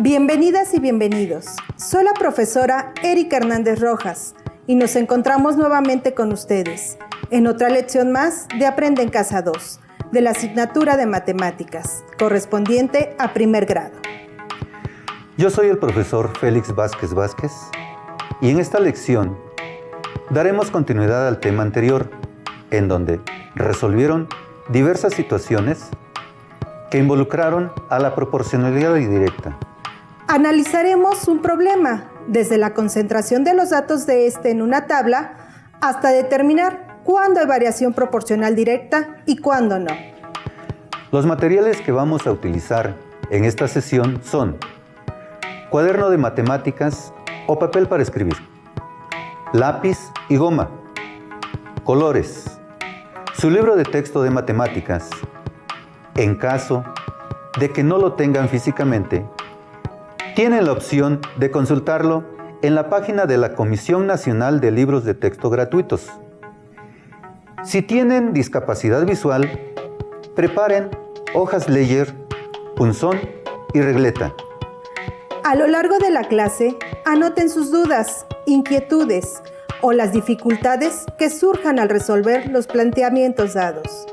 Bienvenidas y bienvenidos. Soy la profesora Erika Hernández Rojas y nos encontramos nuevamente con ustedes en otra lección más de Aprende en Casa 2 de la asignatura de Matemáticas, correspondiente a primer grado. Yo soy el profesor Félix Vázquez Vázquez y en esta lección daremos continuidad al tema anterior, en donde resolvieron diversas situaciones que involucraron a la proporcionalidad indirecta. Analizaremos un problema, desde la concentración de los datos de este en una tabla hasta determinar cuándo hay variación proporcional directa y cuándo no. Los materiales que vamos a utilizar en esta sesión son cuaderno de matemáticas o papel para escribir, lápiz y goma, colores, su libro de texto de matemáticas. En caso de que no lo tengan físicamente, tienen la opción de consultarlo en la página de la Comisión Nacional de Libros de Texto Gratuitos. Si tienen discapacidad visual, preparen hojas Ledger, punzón y regleta. A lo largo de la clase, anoten sus dudas, inquietudes o las dificultades que surjan al resolver los planteamientos dados.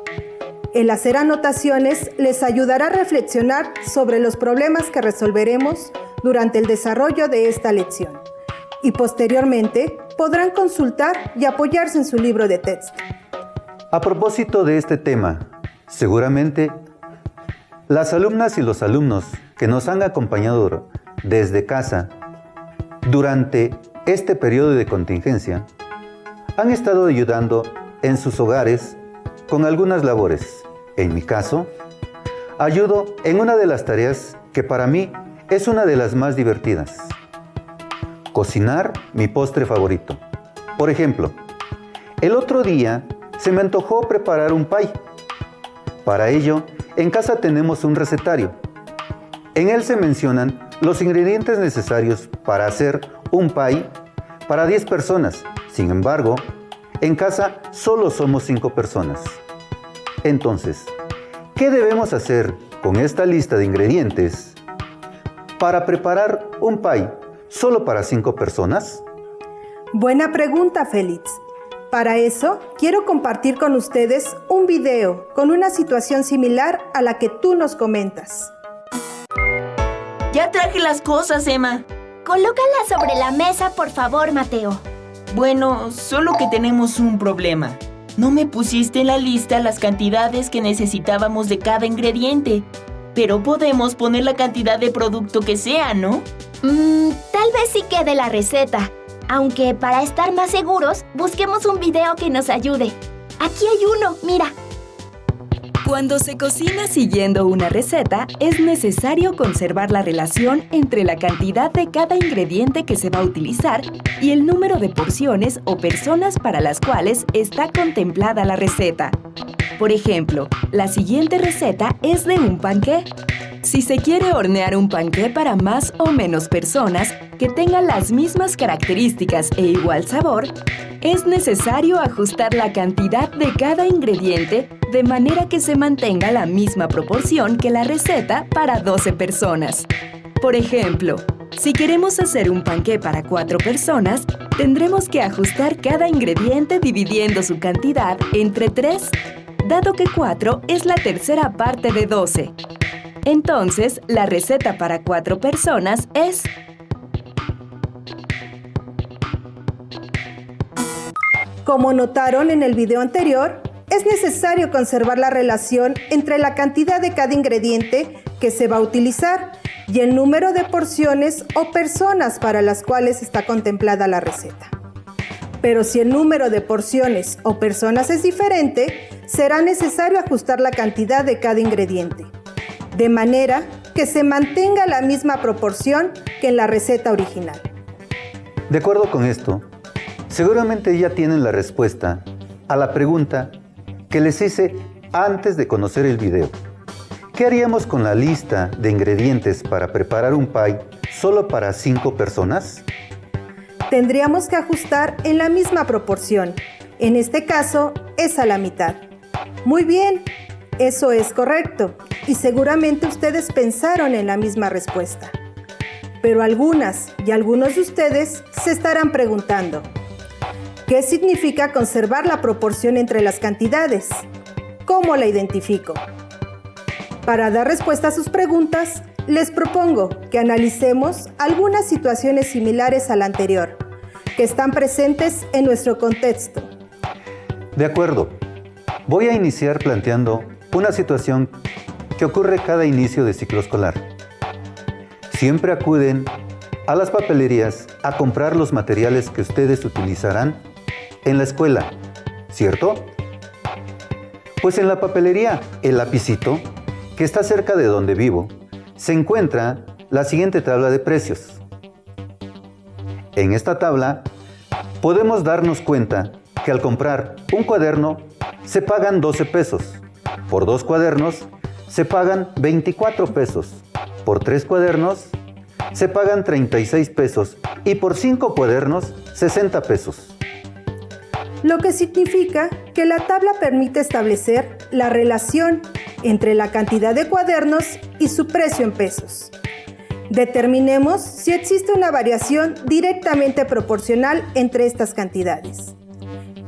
El hacer anotaciones les ayudará a reflexionar sobre los problemas que resolveremos durante el desarrollo de esta lección y posteriormente podrán consultar y apoyarse en su libro de texto. A propósito de este tema, seguramente las alumnas y los alumnos que nos han acompañado desde casa durante este periodo de contingencia han estado ayudando en sus hogares con algunas labores. En mi caso, ayudo en una de las tareas que para mí es una de las más divertidas: cocinar mi postre favorito. Por ejemplo, el otro día se me antojó preparar un pie. Para ello, en casa tenemos un recetario. En él se mencionan los ingredientes necesarios para hacer un pie para 10 personas. Sin embargo, en casa solo somos 5 personas. Entonces, ¿qué debemos hacer con esta lista de ingredientes para preparar un pie solo para 5 personas? Buena pregunta, Félix. Para eso, quiero compartir con ustedes un video con una situación similar a la que tú nos comentas. Ya traje las cosas, Emma. Colócalas sobre la mesa, por favor, Mateo. Bueno, solo que tenemos un problema. No me pusiste en la lista las cantidades que necesitábamos de cada ingrediente. Pero podemos poner la cantidad de producto que sea, ¿no? Tal vez sí quede la receta. Aunque para estar más seguros, busquemos un video que nos ayude. Aquí hay uno, mira. Cuando se cocina siguiendo una receta, es necesario conservar la relación entre la cantidad de cada ingrediente que se va a utilizar y el número de porciones o personas para las cuales está contemplada la receta. Por ejemplo, la siguiente receta es de un panqué. Si se quiere hornear un panqué para más o menos personas que tengan las mismas características e igual sabor, es necesario ajustar la cantidad de cada ingrediente de manera que se mantenga la misma proporción que la receta para 12 personas. Por ejemplo, si queremos hacer un panqué para 4 personas, tendremos que ajustar cada ingrediente dividiendo su cantidad entre 3, dado que 4 es la tercera parte de 12. Entonces, la receta para 4 personas es... Como notaron en el video anterior, es necesario conservar la relación entre la cantidad de cada ingrediente que se va a utilizar y el número de porciones o personas para las cuales está contemplada la receta. Pero si el número de porciones o personas es diferente, será necesario ajustar la cantidad de cada ingrediente, de manera que se mantenga la misma proporción que en la receta original. De acuerdo con esto, seguramente ya tienen la respuesta a la pregunta que les hice antes de conocer el video. ¿Qué haríamos con la lista de ingredientes para preparar un pie solo para 5 personas? Tendríamos que ajustar en la misma proporción. En este caso, es a la mitad. Muy bien, eso es correcto. Y seguramente ustedes pensaron en la misma respuesta. Pero algunas y algunos de ustedes se estarán preguntando, ¿qué significa conservar la proporción entre las cantidades? ¿Cómo la identifico? Para dar respuesta a sus preguntas, les propongo que analicemos algunas situaciones similares a la anterior, que están presentes en nuestro contexto. De acuerdo. Voy a iniciar planteando una situación que ocurre cada inicio de ciclo escolar. Siempre acuden a las papelerías a comprar los materiales que ustedes utilizarán en la escuela, ¿cierto? Pues en la papelería, el lapicito, que está cerca de donde vivo, se encuentra la siguiente tabla de precios. En esta tabla podemos darnos cuenta que al comprar un cuaderno se pagan 12 pesos, por 2 cuadernos se pagan 24 pesos, por 3 cuadernos se pagan 36 pesos y por 5 cuadernos 60 pesos. Lo que significa que la tabla permite establecer la relación entre la cantidad de cuadernos y su precio en pesos. Determinemos si existe una variación directamente proporcional entre estas cantidades.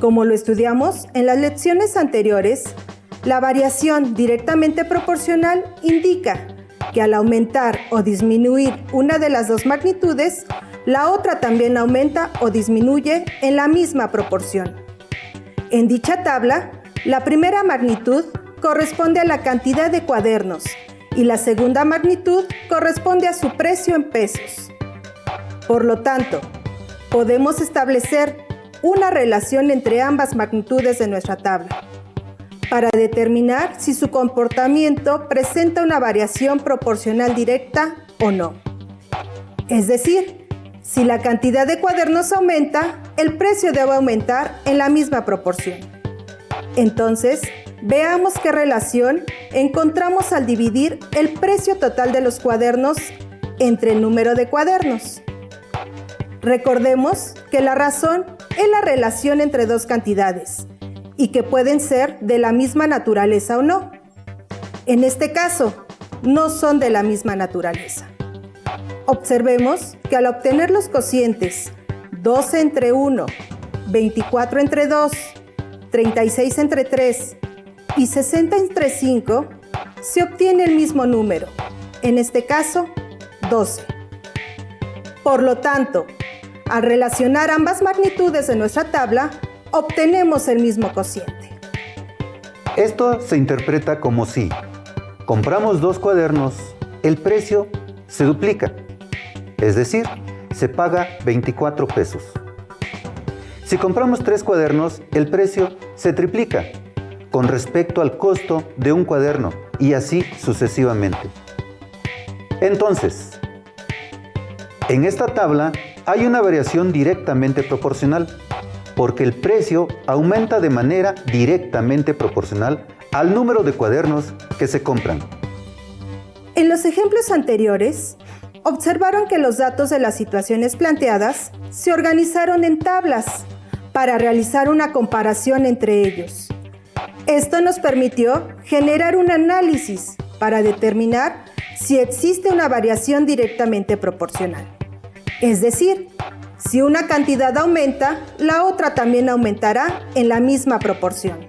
Como lo estudiamos en las lecciones anteriores, la variación directamente proporcional indica que al aumentar o disminuir una de las dos magnitudes, la otra también aumenta o disminuye en la misma proporción. En dicha tabla, la primera magnitud corresponde a la cantidad de cuadernos y la segunda magnitud corresponde a su precio en pesos. Por lo tanto, podemos establecer una relación entre ambas magnitudes de nuestra tabla para determinar si su comportamiento presenta una variación proporcional directa o no. Es decir, si la cantidad de cuadernos aumenta, el precio debe aumentar en la misma proporción. Entonces, veamos qué relación encontramos al dividir el precio total de los cuadernos entre el número de cuadernos. Recordemos que la razón es la relación entre dos cantidades y que pueden ser de la misma naturaleza o no. En este caso, no son de la misma naturaleza. Observemos que al obtener los cocientes 12 entre 1, 24 entre 2, 36 entre 3 y 60 entre 5, se obtiene el mismo número, en este caso, 12. Por lo tanto, al relacionar ambas magnitudes de nuestra tabla, obtenemos el mismo cociente. Esto se interpreta como si compramos 2 cuadernos, el precio se duplica, es decir, se paga 24 pesos. Si compramos 3 cuadernos, el precio se triplica con respecto al costo de un cuaderno y así sucesivamente. Entonces, en esta tabla hay una variación directamente proporcional, porque el precio aumenta de manera directamente proporcional al número de cuadernos que se compran. En los ejemplos anteriores, observaron que los datos de las situaciones planteadas se organizaron en tablas para realizar una comparación entre ellos. Esto nos permitió generar un análisis para determinar si existe una variación directamente proporcional. Es decir, si una cantidad aumenta, la otra también aumentará en la misma proporción.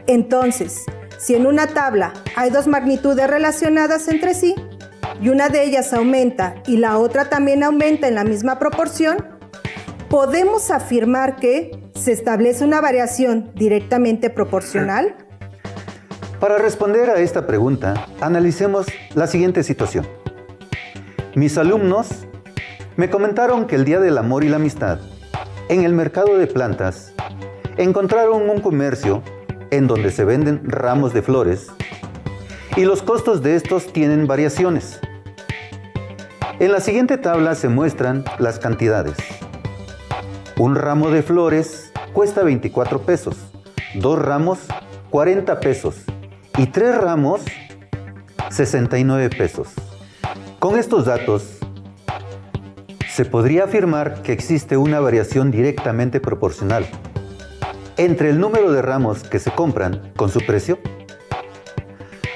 Entonces, si en una tabla hay dos magnitudes relacionadas entre sí, y una de ellas aumenta y la otra también aumenta en la misma proporción, ¿podemos afirmar que se establece una variación directamente proporcional? Para responder a esta pregunta, analicemos la siguiente situación. Mis alumnos me comentaron que el Día del Amor y la Amistad, en el mercado de plantas, encontraron un comercio en donde se venden ramos de flores y los costos de estos tienen variaciones. En la siguiente tabla se muestran las cantidades. Un ramo de flores cuesta 24 pesos, 2 ramos 40 pesos y 3 ramos 69 pesos. Con estos datos, se podría afirmar que existe una variación directamente proporcional entre el número de ramos que se compran con su precio.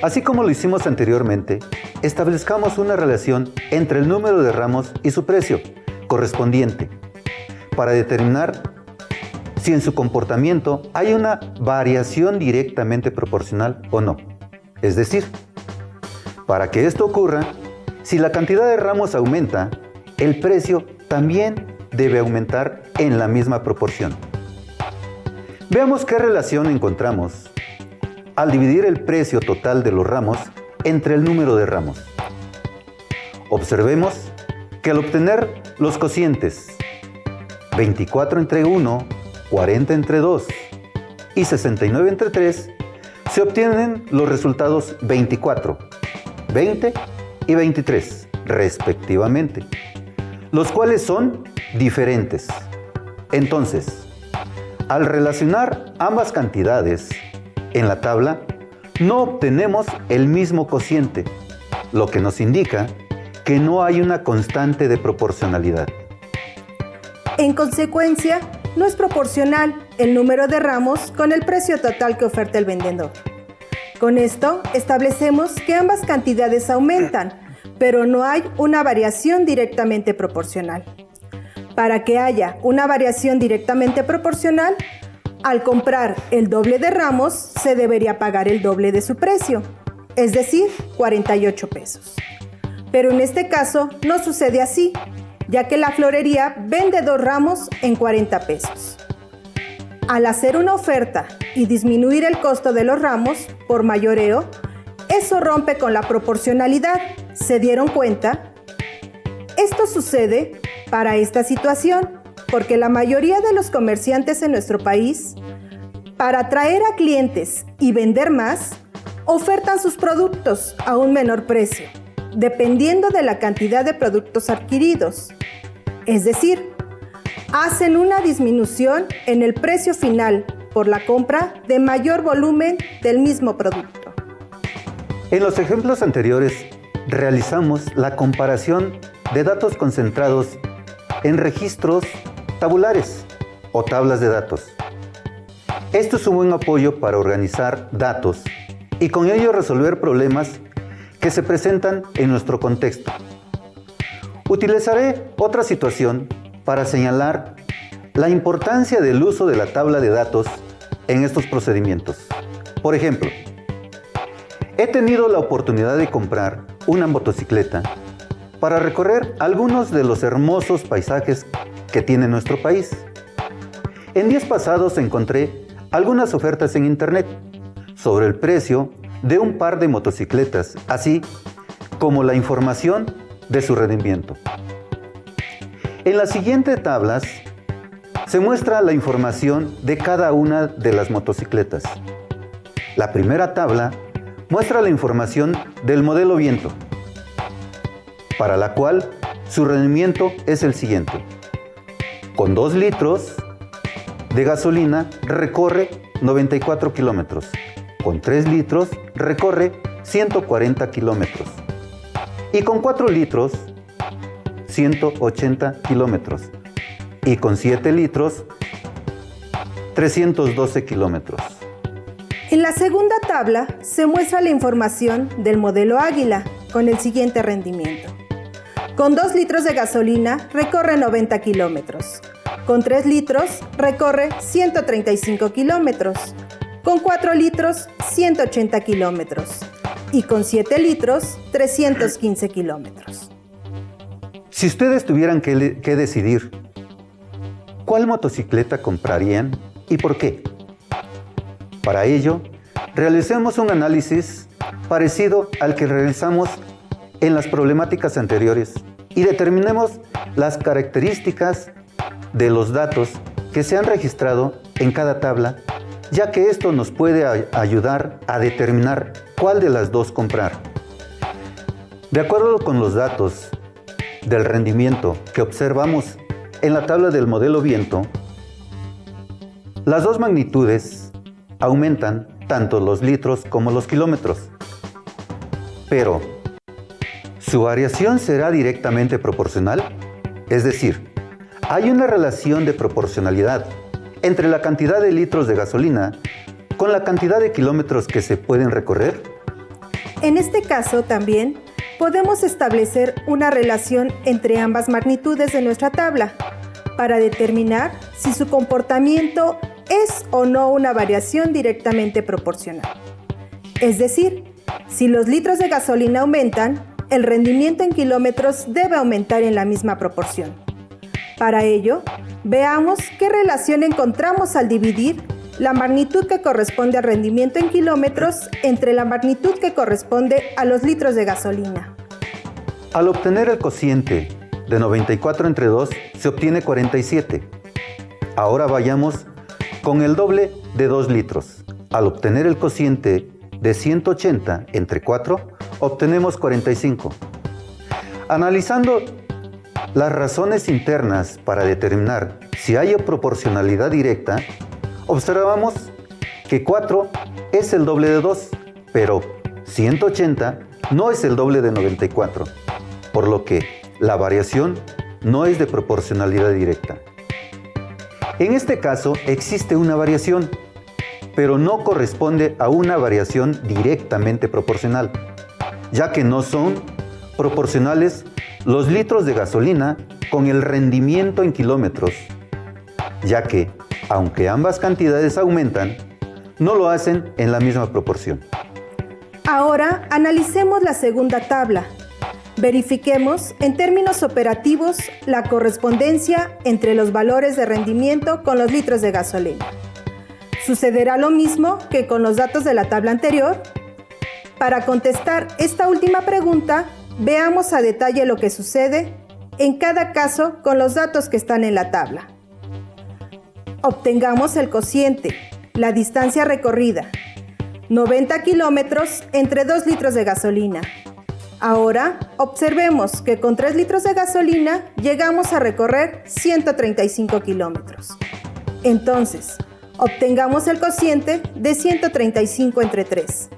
Así como lo hicimos anteriormente, establezcamos una relación entre el número de ramos y su precio correspondiente para determinar si en su comportamiento hay una variación directamente proporcional o no. Es decir, para que esto ocurra, si la cantidad de ramos aumenta, el precio también debe aumentar en la misma proporción. Veamos qué relación encontramos al dividir el precio total de los ramos entre el número de ramos. Observemos que al obtener los cocientes 24 entre 1, 40 entre 2 y 69 entre 3, se obtienen los resultados 24, 20 y 23, respectivamente, los cuales son diferentes. Entonces, al relacionar ambas cantidades en la tabla, no obtenemos el mismo cociente, lo que nos indica que no hay una constante de proporcionalidad. En consecuencia, no es proporcional el número de ramos con el precio total que oferta el vendedor. Con esto, establecemos que ambas cantidades aumentan, pero no hay una variación directamente proporcional. Para que haya una variación directamente proporcional, al comprar el doble de ramos, se debería pagar el doble de su precio, es decir, 48 pesos. Pero en este caso no sucede así, ya que la florería vende 2 ramos en 40 pesos. Al hacer una oferta y disminuir el costo de los ramos por mayoreo, eso rompe con la proporcionalidad. ¿Se dieron cuenta? Esto sucede para esta situación porque la mayoría de los comerciantes en nuestro país, para atraer a clientes y vender más, ofertan sus productos a un menor precio, dependiendo de la cantidad de productos adquiridos. Es decir, hacen una disminución en el precio final por la compra de mayor volumen del mismo producto. En los ejemplos anteriores, realizamos la comparación de datos concentrados en registros tabulares o tablas de datos. Esto es un buen apoyo para organizar datos y con ello resolver problemas que se presentan en nuestro contexto. Utilizaré otra situación para señalar la importancia del uso de la tabla de datos en estos procedimientos. Por ejemplo, he tenido la oportunidad de comprar una motocicleta para recorrer algunos de los hermosos paisajes que tiene nuestro país. En días pasados encontré algunas ofertas en internet sobre el precio de un par de motocicletas, así como la información de su rendimiento. En las siguientes tablas se muestra la información de cada una de las motocicletas. La primera tabla muestra la información del modelo Viento, para la cual su rendimiento es el siguiente. Con 2 litros de gasolina recorre 94 kilómetros. Con 3 litros recorre 140 kilómetros. Y con 4 litros, 180 kilómetros. Y con 7 litros, 312 kilómetros. En la segunda tabla se muestra la información del modelo Águila con el siguiente rendimiento. Con 2 litros de gasolina recorre 90 kilómetros. Con 3 litros recorre 135 kilómetros. Con 4 litros, 180 kilómetros. Y con 7 litros, 315 kilómetros. Si ustedes tuvieran que decidir, ¿cuál motocicleta comprarían y por qué? Para ello, realicemos un análisis parecido al que realizamos en las problemáticas anteriores y determinemos las características de los datos que se han registrado en cada tabla, ya que esto nos puede ayudar a determinar cuál de las dos comprar. De acuerdo con los datos del rendimiento que observamos en la tabla del modelo Viento, las dos magnitudes aumentan tanto los litros como los kilómetros, pero ¿su variación será directamente proporcional? Es decir, ¿hay una relación de proporcionalidad entre la cantidad de litros de gasolina con la cantidad de kilómetros que se pueden recorrer? En este caso también, podemos establecer una relación entre ambas magnitudes de nuestra tabla para determinar si su comportamiento es o no una variación directamente proporcional. Es decir, si los litros de gasolina aumentan, el rendimiento en kilómetros debe aumentar en la misma proporción. Para ello, veamos qué relación encontramos al dividir la magnitud que corresponde al rendimiento en kilómetros entre la magnitud que corresponde a los litros de gasolina. Al obtener el cociente de 94 entre 2, se obtiene 47. Ahora vayamos con el doble de 2 litros. Al obtener el cociente de 180 entre 4, obtenemos 45. Analizando las razones internas para determinar si hay proporcionalidad directa, observamos que 4 es el doble de 2, pero 180 no es el doble de 94, por lo que la variación no es de proporcionalidad directa. En este caso existe una variación, pero no corresponde a una variación directamente proporcional, ya que no son proporcionales los litros de gasolina con el rendimiento en kilómetros, ya que, aunque ambas cantidades aumentan, no lo hacen en la misma proporción. Ahora analicemos la segunda tabla. Verifiquemos en términos operativos la correspondencia entre los valores de rendimiento con los litros de gasolina. ¿Sucederá lo mismo que con los datos de la tabla anterior? Para contestar esta última pregunta, veamos a detalle lo que sucede en cada caso con los datos que están en la tabla. Obtengamos el cociente, la distancia recorrida, 90 kilómetros entre 2 litros de gasolina. Ahora, observemos que con 3 litros de gasolina llegamos a recorrer 135 kilómetros. Entonces, obtengamos el cociente de 135 entre 3.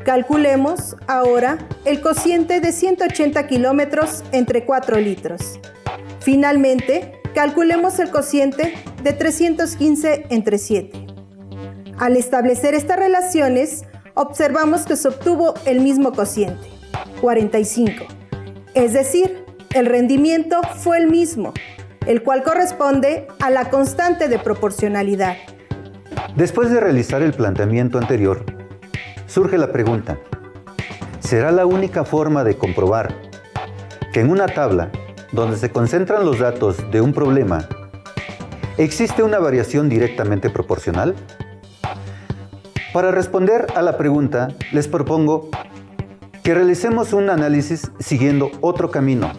Calculemos ahora el cociente de 180 kilómetros entre 4 litros. Finalmente, calculemos el cociente de 315 entre 7. Al establecer estas relaciones, observamos que se obtuvo el mismo cociente, 45. Es decir, el rendimiento fue el mismo, el cual corresponde a la constante de proporcionalidad. Después de realizar el planteamiento anterior, surge la pregunta: ¿será la única forma de comprobar que en una tabla donde se concentran los datos de un problema existe una variación directamente proporcional? Para responder a la pregunta, les propongo que realicemos un análisis siguiendo otro camino.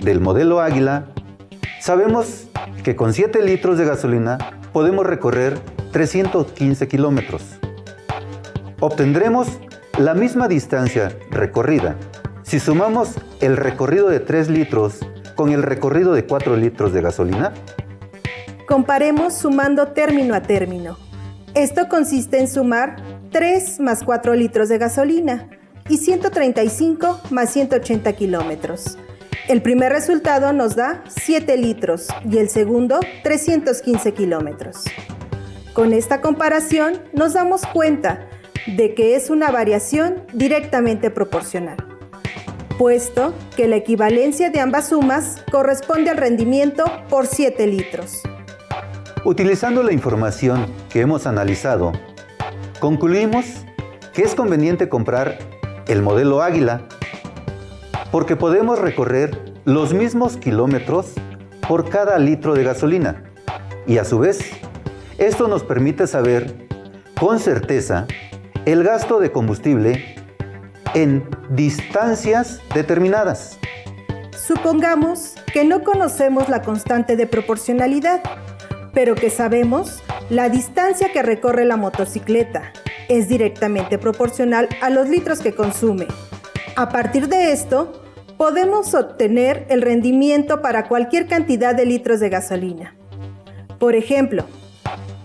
Del modelo Águila, sabemos que con 7 litros de gasolina podemos recorrer 315 kilómetros. Obtendremos la misma distancia recorrida si sumamos el recorrido de 3 litros con el recorrido de 4 litros de gasolina. Comparemos sumando término a término. Esto consiste en sumar 3 más 4 litros de gasolina y 135 más 180 kilómetros. El primer resultado nos da 7 litros y el segundo 315 kilómetros. Con esta comparación nos damos cuenta de que es una variación directamente proporcional, puesto que la equivalencia de ambas sumas corresponde al rendimiento por 7 litros. Utilizando la información que hemos analizado, concluimos que es conveniente comprar el modelo Águila porque podemos recorrer los mismos kilómetros por cada litro de gasolina y a su vez esto nos permite saber con certeza el gasto de combustible en distancias determinadas. Supongamos que no conocemos la constante de proporcionalidad, pero que sabemos la distancia que recorre la motocicleta es directamente proporcional a los litros que consume. A partir de esto, podemos obtener el rendimiento para cualquier cantidad de litros de gasolina. Por ejemplo,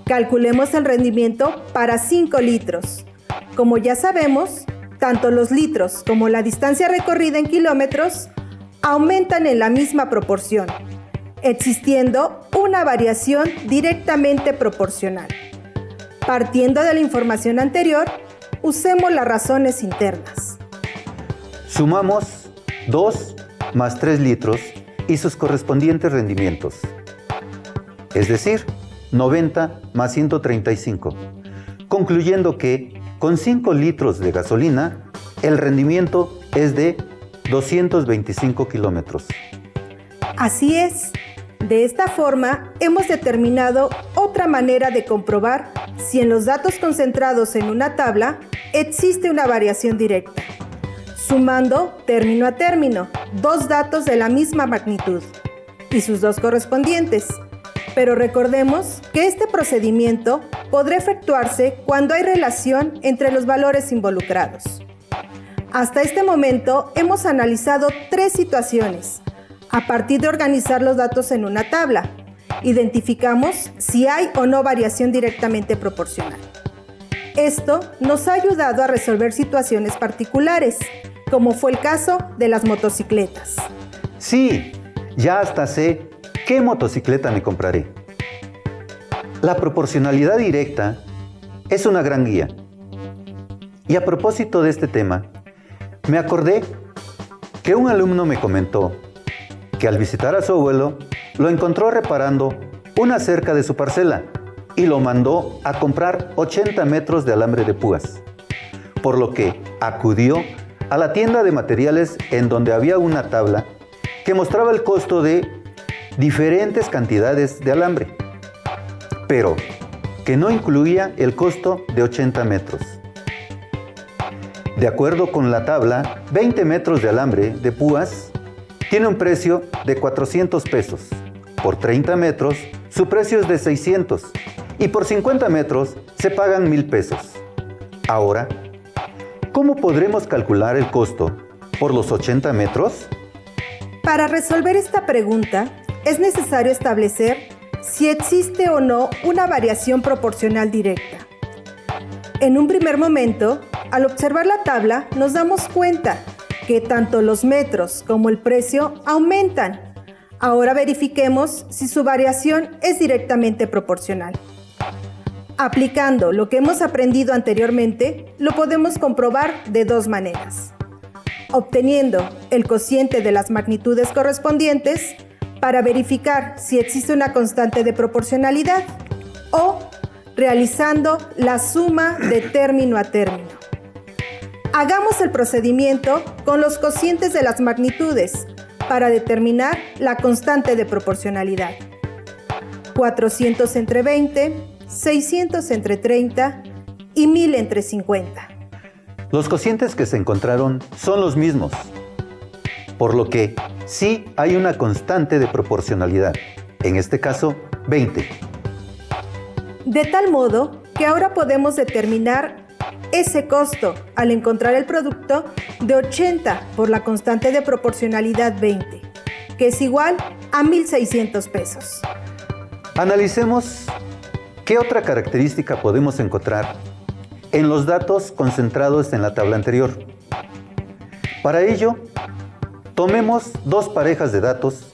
calculemos el rendimiento para 5 litros. Como ya sabemos, tanto los litros como la distancia recorrida en kilómetros aumentan en la misma proporción, existiendo una variación directamente proporcional. Partiendo de la información anterior, usemos las razones internas. Sumamos 2 más 3 litros y sus correspondientes rendimientos. Es decir, 90 más 135, concluyendo que con 5 litros de gasolina, el rendimiento es de 225 kilómetros. Así es. De esta forma, hemos determinado otra manera de comprobar si en los datos concentrados en una tabla existe una variación directa, sumando término a término 2 datos de la misma magnitud y sus 2 correspondientes. Pero recordemos que este procedimiento podrá efectuarse cuando hay relación entre los valores involucrados. Hasta este momento hemos analizado 3 situaciones. A partir de organizar los datos en una tabla, identificamos si hay o no variación directamente proporcional. Esto nos ha ayudado a resolver situaciones particulares, como fue el caso de las motocicletas. Sí, ya hasta sé qué motocicleta me compraré. La proporcionalidad directa es una gran guía. Y a propósito de este tema, me acordé que un alumno me comentó que al visitar a su abuelo, lo encontró reparando una cerca de su parcela y lo mandó a comprar 80 metros de alambre de púas, por lo que acudió a la tienda de materiales en donde había una tabla que mostraba el costo de diferentes cantidades de alambre, pero que no incluía el costo de 80 metros. De acuerdo con la tabla, 20 metros de alambre de púas tiene un precio de 400 pesos. Por 30 metros, su precio es de 600 y por 50 metros se pagan 1,000 pesos. Ahora, ¿cómo podremos calcular el costo por los 80 metros? Para resolver esta pregunta, es necesario establecer si existe o no una variación proporcional directa. En un primer momento, al observar la tabla, nos damos cuenta que tanto los metros como el precio aumentan. Ahora verifiquemos si su variación es directamente proporcional. Aplicando lo que hemos aprendido anteriormente, lo podemos comprobar de 2 maneras. Obteniendo el cociente de las magnitudes correspondientes para verificar si existe una constante de proporcionalidad o realizando la suma de término a término. Hagamos el procedimiento con los cocientes de las magnitudes para determinar la constante de proporcionalidad. 400 entre 20, 600 entre 30 y 1000 entre 50. Los cocientes que se encontraron son los mismos, por lo que sí hay una constante de proporcionalidad, en este caso 20. De tal modo que ahora podemos determinar ese costo al encontrar el producto de 80 por la constante de proporcionalidad 20, que es igual a 1,600 pesos. Analicemos qué otra característica podemos encontrar en los datos concentrados en la tabla anterior. Para ello, tomemos 2 parejas de datos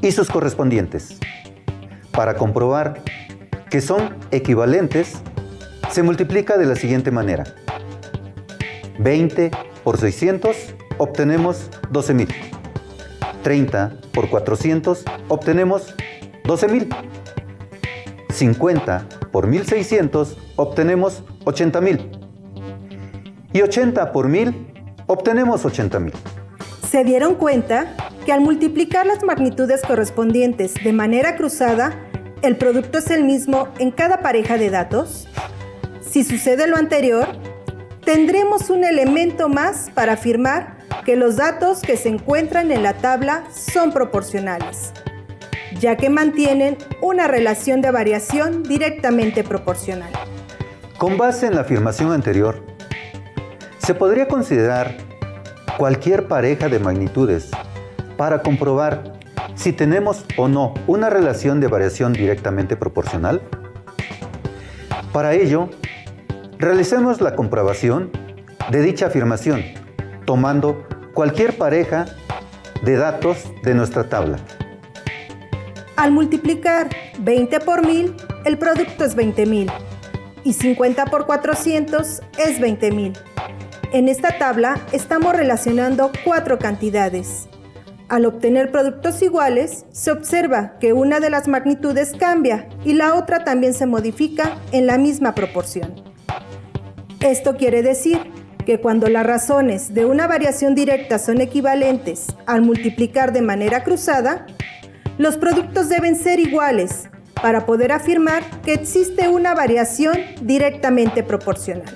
y sus correspondientes. Para comprobar que son equivalentes, se multiplica de la siguiente manera. 20 por 600 obtenemos 12,000. 30 por 400 obtenemos 12,000. 50 por 1,600 obtenemos 80,000. Y 80 por 1,000 obtenemos 80,000. ¿Se dieron cuenta que al multiplicar las magnitudes correspondientes de manera cruzada, el producto es el mismo en cada pareja de datos? Si sucede lo anterior, tendremos un elemento más para afirmar que los datos que se encuentran en la tabla son proporcionales, ya que mantienen una relación de variación directamente proporcional. Con base en la afirmación anterior, se podría considerar cualquier pareja de magnitudes para comprobar si tenemos o no una relación de variación directamente proporcional. Para ello, realicemos la comprobación de dicha afirmación, tomando cualquier pareja de datos de nuestra tabla. Al multiplicar 20 por 1000, el producto es 20,000, y 50 por 400 es 20,000. En esta tabla estamos relacionando 4 cantidades. Al obtener productos iguales, se observa que una de las magnitudes cambia y la otra también se modifica en la misma proporción. Esto quiere decir que cuando las razones de una variación directa son equivalentes al multiplicar de manera cruzada, los productos deben ser iguales para poder afirmar que existe una variación directamente proporcional.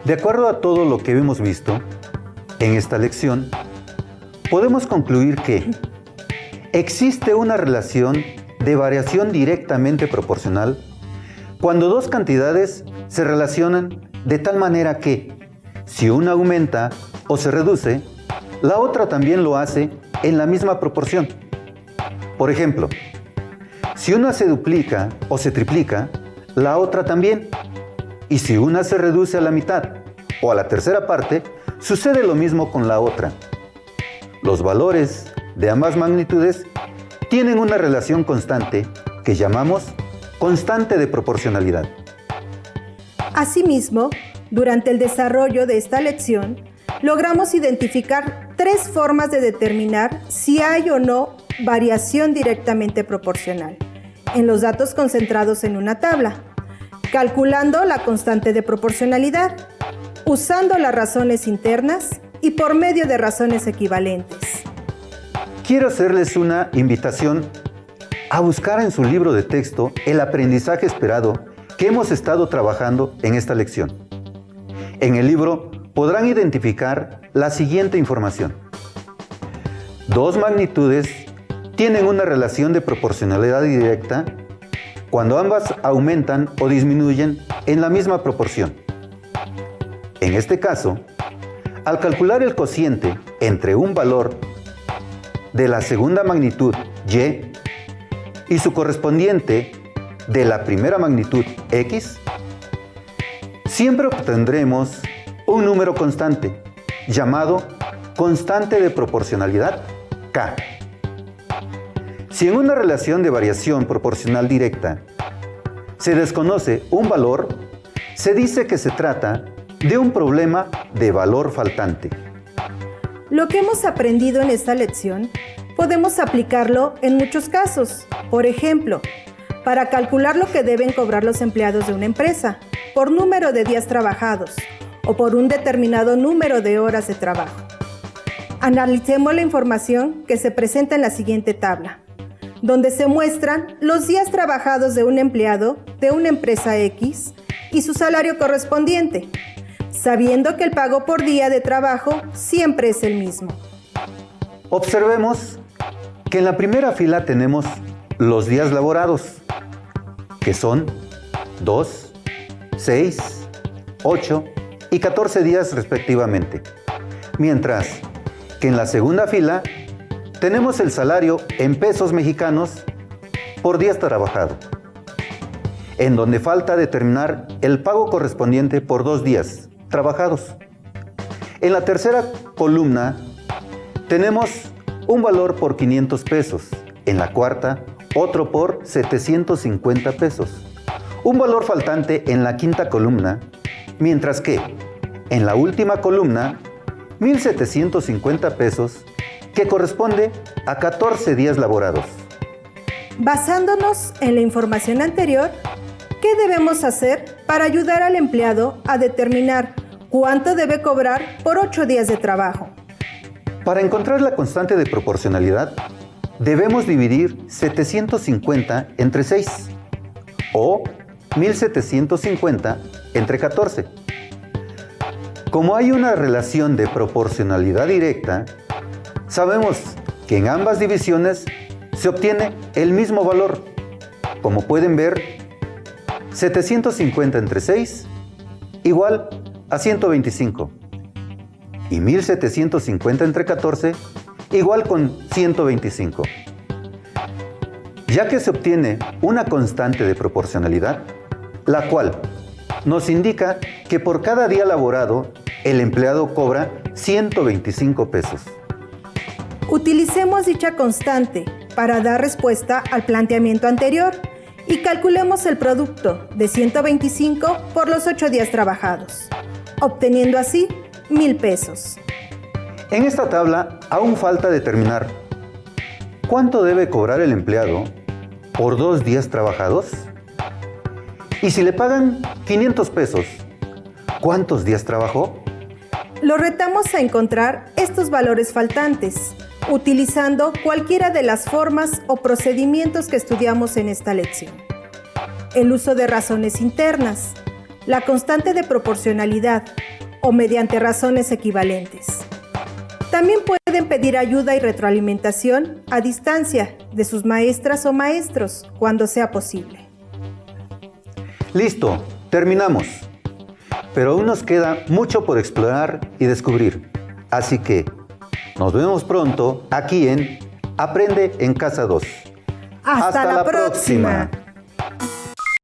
De acuerdo a todo lo que hemos visto en esta lección, podemos concluir que existe una relación de variación directamente proporcional cuando dos cantidades se relacionan de tal manera que, si una aumenta o se reduce, la otra también lo hace en la misma proporción. Por ejemplo, si una se duplica o se triplica, la otra también. Y si una se reduce a la mitad o a la tercera parte, sucede lo mismo con la otra. Los valores de ambas magnitudes tienen una relación constante que llamamos constante de proporcionalidad. Asimismo, durante el desarrollo de esta lección, logramos identificar 3 formas de determinar si hay o no variación directamente proporcional en los datos concentrados en una tabla, calculando la constante de proporcionalidad, usando las razones internas y por medio de razones equivalentes. Quiero hacerles una invitación a buscar en su libro de texto el aprendizaje esperado que hemos estado trabajando en esta lección. En el libro podrán identificar la siguiente información. 2 magnitudes tienen una relación de proporcionalidad directa cuando ambas aumentan o disminuyen en la misma proporción. En este caso, al calcular el cociente entre un valor de la segunda magnitud y y su correspondiente de la primera magnitud x, siempre obtendremos un número constante llamado constante de proporcionalidad k. Si en una relación de variación proporcional directa se desconoce un valor, se dice que se trata de un problema de valor faltante. Lo que hemos aprendido en esta lección podemos aplicarlo en muchos casos. Por ejemplo, para calcular lo que deben cobrar los empleados de una empresa por número de días trabajados o por un determinado número de horas de trabajo. Analicemos la información que se presenta en la siguiente tabla, donde se muestran los días trabajados de un empleado de una empresa X y su salario correspondiente, sabiendo que el pago por día de trabajo siempre es el mismo. Observemos que en la primera fila tenemos los días laborados, que son 2, 6, 8 y 14 días respectivamente, mientras que en la segunda fila tenemos el salario en pesos mexicanos por día trabajado, en donde falta determinar el pago correspondiente por 2 días trabajados. En la tercera columna tenemos un valor por 500 pesos, en la cuarta otro por 750 pesos, un valor faltante en la quinta columna, mientras que en la última columna 1,750 pesos, que corresponde a 14 días laborados. Basándonos en la información anterior, ¿qué debemos hacer para ayudar al empleado a determinar cuánto debe cobrar por 8 días de trabajo? Para encontrar la constante de proporcionalidad, debemos dividir 750 entre 6 o 1,750 entre 14. Como hay una relación de proporcionalidad directa, sabemos que en ambas divisiones se obtiene el mismo valor. Como pueden ver, 750 entre 6 igual a 125 y 1,750 entre 14 igual con 125. Ya que se obtiene una constante de proporcionalidad, la cual nos indica que por cada día laborado el empleado cobra 125 pesos. Utilicemos dicha constante para dar respuesta al planteamiento anterior y calculemos el producto de 125 por los 8 días trabajados. obteniendo así 1,000 pesos. En esta tabla aún falta determinar cuánto debe cobrar el empleado por 2 días trabajados. Y si le pagan 500 pesos, ¿cuántos días trabajó? Lo retamos a encontrar estos valores faltantes, utilizando cualquiera de las formas o procedimientos que estudiamos en esta lección. El uso de razones internas, la constante de proporcionalidad o mediante razones equivalentes. También pueden pedir ayuda y retroalimentación a distancia de sus maestras o maestros cuando sea posible. Listo, terminamos. Pero aún nos queda mucho por explorar y descubrir. Así que nos vemos pronto aquí en Aprende en Casa 2. ¡Hasta la próxima!